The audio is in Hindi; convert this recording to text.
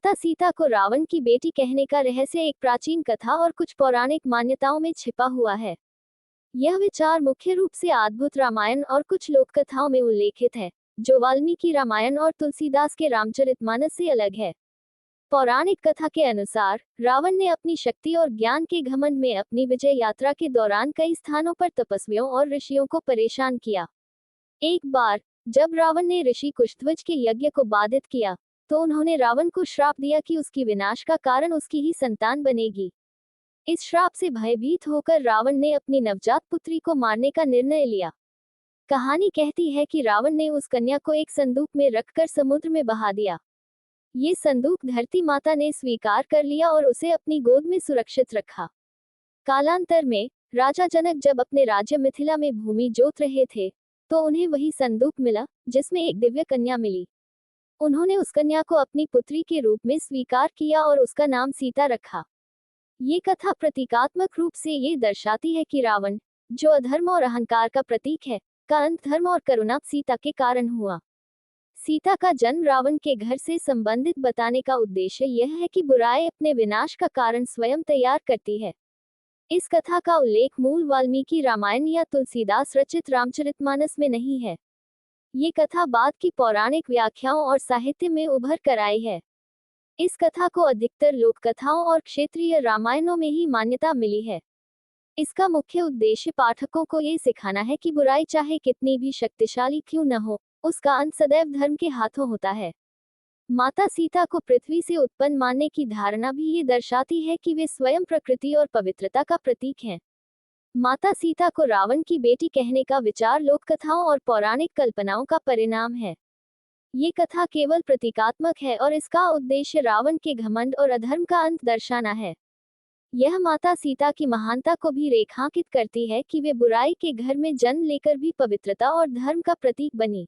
माता सीता को रावण की बेटी कहने का रहस्य एक प्राचीन कथा और कुछ पौराणिक मान्यताओं में छिपा हुआ है। यह विचार मुख्य रूप से अद्भुत रामायण और कुछ लोक कथाओं में उल्लेखित है, जो वाल्मीकि रामायण और तुलसीदास के रामचरितमानस से अलग है। पौराणिक कथा के अनुसार रावण ने अपनी शक्ति और ज्ञान के घमंड में अपनी विजय यात्रा के दौरान कई स्थानों पर तपस्वियों और ऋषियों को परेशान किया। एक बार जब रावण ने ऋषि कुशध्वज के यज्ञ को बाधित किया, तो उन्होंने रावण को श्राप दिया कि उसकी विनाश का कारण उसकी ही संतान बनेगी। इस श्राप से भयभीत होकर रावण ने अपनी नवजात पुत्री को मारने का निर्णय लिया। कहानी कहती है कि रावण ने उस कन्या को एक संदूक में रखकर समुद्र में बहा दिया। ये संदूक धरती माता ने स्वीकार कर लिया और उसे अपनी गोद में सुरक्षित रखा। कालांतर में राजा जनक जब अपने राज्य मिथिला में भूमि जोत रहे थे, तो उन्हें वही संदूक मिला जिसमें एक दिव्य कन्या मिली। उन्होंने उस कन्या को अपनी पुत्री के रूप में स्वीकार किया और उसका नाम सीता रखा। ये कथा प्रतीकात्मक रूप से ये दर्शाती है कि रावण, जो अधर्म और अहंकार का प्रतीक है, का अंत धर्म और करुणा सीता के कारण हुआ। सीता का जन्म रावण के घर से संबंधित बताने का उद्देश्य यह है कि बुराई अपने विनाश का कारण स्वयं तैयार करती है। इस कथा का उल्लेख मूल वाल्मीकि रामायण या तुलसीदास रचित रामचरितमानस में नहीं है। ये कथा बाद की पौराणिक व्याख्याओं और साहित्य में उभर कर आई है। इस कथा को अधिकतर लोक कथाओं और क्षेत्रीय रामायणों में ही मान्यता मिली है। इसका मुख्य उद्देश्य पाठकों को ये सिखाना है कि बुराई चाहे कितनी भी शक्तिशाली क्यों न हो, उसका अंत सदैव धर्म के हाथों होता है। माता सीता को पृथ्वी से उत्पन्न मानने की धारणा भी ये दर्शाती है कि वे स्वयं प्रकृति और पवित्रता का प्रतीक हैं। माता सीता को रावण की बेटी कहने का विचार लोक कथाओं और पौराणिक कल्पनाओं का परिणाम है। ये कथा केवल प्रतीकात्मक है और इसका उद्देश्य रावण के घमंड और अधर्म का अंत दर्शाना है। यह माता सीता की महानता को भी रेखांकित करती है कि वे बुराई के घर में जन्म लेकर भी पवित्रता और धर्म का प्रतीक बनी।